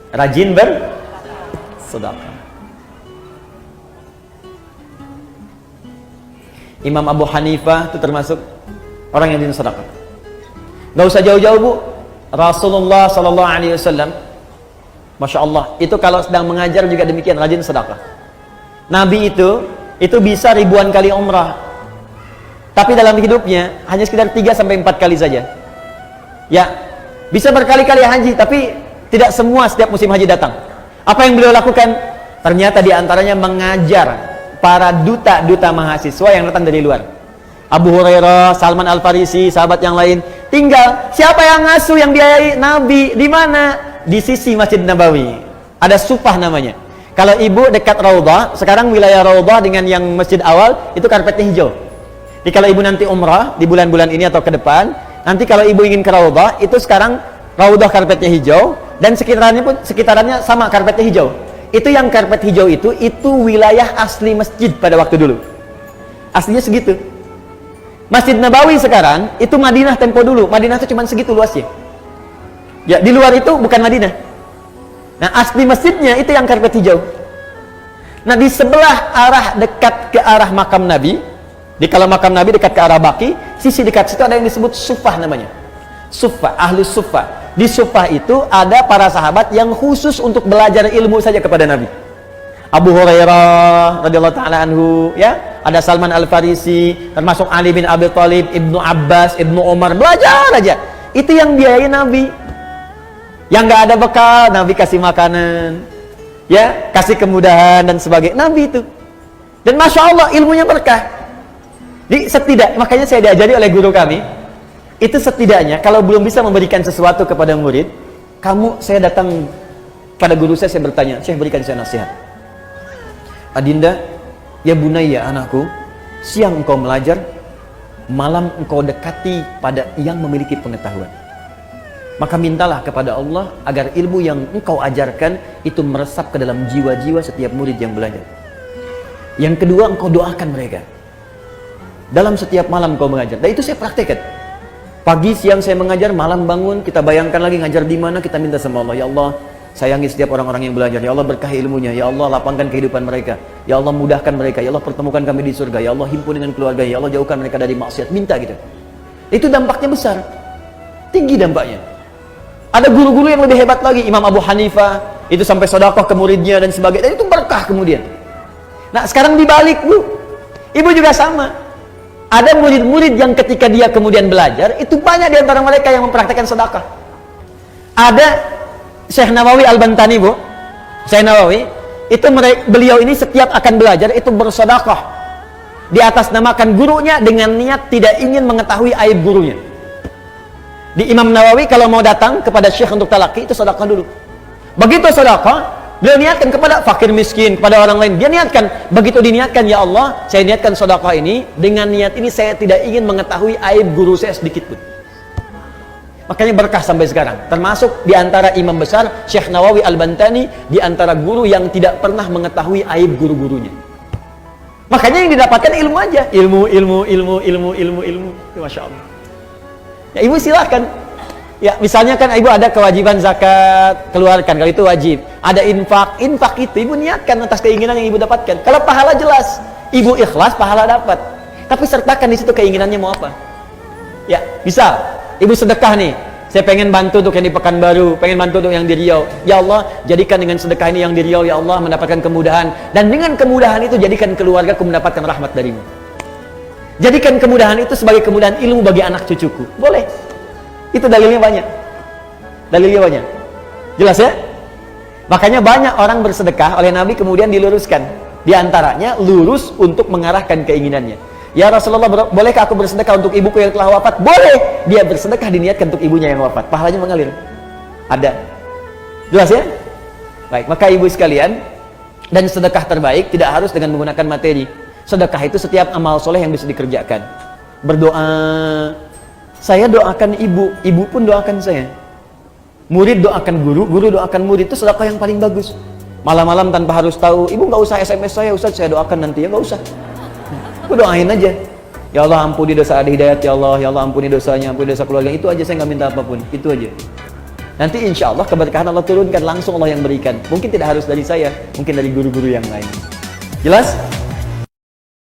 Rajin bersedekah. Imam Abu Hanifah itu termasuk orang yang rajin sedekah. Gak usah jauh-jauh Bu, Rasulullah Sallallahu Alaihi Wasallam, Masya Allah, itu kalau sedang mengajar juga demikian, rajin sedekah. Nabi itu bisa ribuan kali umrah, tapi dalam hidupnya hanya sekitar 3-4 kali saja. Ya, bisa berkali-kali haji, tapi tidak semua setiap musim haji datang. Apa yang beliau lakukan? Ternyata diantaranya mengajar para duta-duta mahasiswa yang datang dari luar. Abu Hurairah, Salman Al-Farisi, sahabat yang lain. Tinggal siapa yang ngasuh, yang biayai? Nabi. Di mana? Di sisi Masjid Nabawi. Ada Sufah namanya. Kalau ibu dekat Raudhah, sekarang wilayah Raudhah dengan yang masjid awal itu karpetnya hijau. Jadi kalau ibu nanti umrah di bulan-bulan ini atau ke depan, nanti kalau ibu ingin ke Raudhah, itu sekarang Raudhah karpetnya hijau, dan sekitarannya sama karpetnya hijau. Itu yang karpet hijau itu wilayah asli masjid pada waktu dulu. Aslinya segitu. Masjid Nabawi sekarang itu Madinah tempo dulu. Madinah itu cuma segitu luasnya. Ya, di luar itu bukan Madinah. Nah, asli masjidnya itu yang karpet hijau. Nah, di sebelah arah dekat ke arah makam Nabi, kalau makam Nabi dekat ke arah Baqi, sisi dekat situ ada yang disebut Sufah namanya. Sufah, ahli Sufah. Di Sufah itu ada para sahabat yang khusus untuk belajar ilmu saja kepada Nabi. Abu Hurairah radhiyallahu taala anhu, ya, ada Salman Al-Farisi, termasuk Ali bin Abi Thalib, Ibnu Abbas, Ibnu Umar, belajar aja. Itu yang biayai Nabi. Yang nggak ada bekal, Nabi kasih makanan, ya, kasih kemudahan dan sebagainya. Nabi itu. Dan Masya Allah ilmunya berkah. Jadi makanya saya diajari oleh guru kami, itu setidaknya kalau belum bisa memberikan sesuatu kepada murid, saya datang pada guru saya bertanya, saya berikan saya nasihat. Adinda, ya bunayya anakku, siang engkau belajar, malam engkau dekati pada yang memiliki pengetahuan. Maka mintalah kepada Allah agar ilmu yang engkau ajarkan itu meresap ke dalam jiwa-jiwa setiap murid yang belajar. Yang kedua, engkau doakan mereka. Dalam setiap malam engkau mengajar. Dan itu saya praktekkan. Pagi, siang saya mengajar, malam bangun, kita bayangkan lagi ngajar di mana, kita minta sama Allah, ya Allah, sayangi setiap orang-orang yang belajar, ya Allah berkahi ilmunya, ya Allah lapangkan kehidupan mereka, ya Allah mudahkan mereka, ya Allah pertemukan kami di surga, ya Allah himpun dengan keluarga, ya Allah jauhkan mereka dari maksiat, minta gitu. Itu dampaknya besar, tinggi dampaknya. Ada guru-guru yang lebih hebat lagi, Imam Abu Hanifah, itu sampai sedekah ke muridnya dan sebagainya, dan itu berkah kemudian. Nah sekarang dibalik Bu, ibu juga sama. Ada murid-murid yang ketika dia kemudian belajar, itu banyak di antara mereka yang mempraktikkan sedekah. Ada Syekh Nawawi Al-Bantani Bu, Syekh Nawawi, beliau ini setiap akan belajar itu bersedekah di atas namakan gurunya dengan niat tidak ingin mengetahui aib gurunya. Di Imam Nawawi kalau mau datang kepada Syekh untuk talaqi itu sedekah dulu. Begitu sedekah, beliau niatkan kepada fakir miskin, kepada orang lain. Dia niatkan, begitu diniatkan, ya Allah, saya niatkan sedekah ini, dengan niat ini saya tidak ingin mengetahui aib guru saya sedikit pun. Makanya berkah sampai sekarang. Termasuk di antara imam besar Syekh Nawawi Al-Bantani, di antara guru yang tidak pernah mengetahui aib guru-gurunya. Makanya yang didapatkan ilmu aja, ilmu. Masya Allah. Ya ibu silahkan. Ya misalnya kan ibu ada kewajiban zakat, keluarkan, kalau itu wajib. Ada infak itu ibu niatkan atas keinginan yang ibu dapatkan. Kalau pahala jelas, ibu ikhlas, pahala dapat. Tapi sertakan di situ keinginannya mau apa. Ya, bisa. Ibu sedekah nih, saya pengen bantu untuk yang di Pekanbaru, pengen bantu untuk yang di Riau. Ya Allah, jadikan dengan sedekah ini yang di Riau, ya Allah mendapatkan kemudahan. Dan dengan kemudahan itu jadikan keluargaku mendapatkan rahmat darimu. Jadikan kemudahan itu sebagai kemudahan ilmu bagi anak cucuku. Boleh. Itu dalilnya banyak. Jelas ya? Makanya banyak orang bersedekah oleh Nabi kemudian diluruskan. Di antaranya lurus untuk mengarahkan keinginannya. Ya Rasulullah, bolehkah aku bersedekah untuk ibuku yang telah wafat? Boleh. Dia bersedekah diniatkan untuk ibunya yang wafat. Pahalanya mengalir. Ada. Jelas ya? Baik, maka ibu sekalian, dan sedekah terbaik tidak harus dengan menggunakan materi. Sedekah itu setiap amal soleh yang bisa dikerjakan. Berdoa, saya doakan ibu, ibu pun doakan saya. Murid doakan guru, guru doakan murid, itu sedekah yang paling bagus. Malam-malam tanpa harus tahu, ibu nggak usah SMS saya, Ustaz saya doakan nanti, ya nggak usah. Ibu doain aja. Ya Allah ampuni dosa Adi Hidayat, ya Allah ampuni dosanya, ampuni dosa keluarga. Itu aja, saya nggak minta apapun, itu aja. Nanti insya Allah keberkahan Allah turunkan, langsung Allah yang berikan. Mungkin tidak harus dari saya, mungkin dari guru-guru yang lain. Jelas?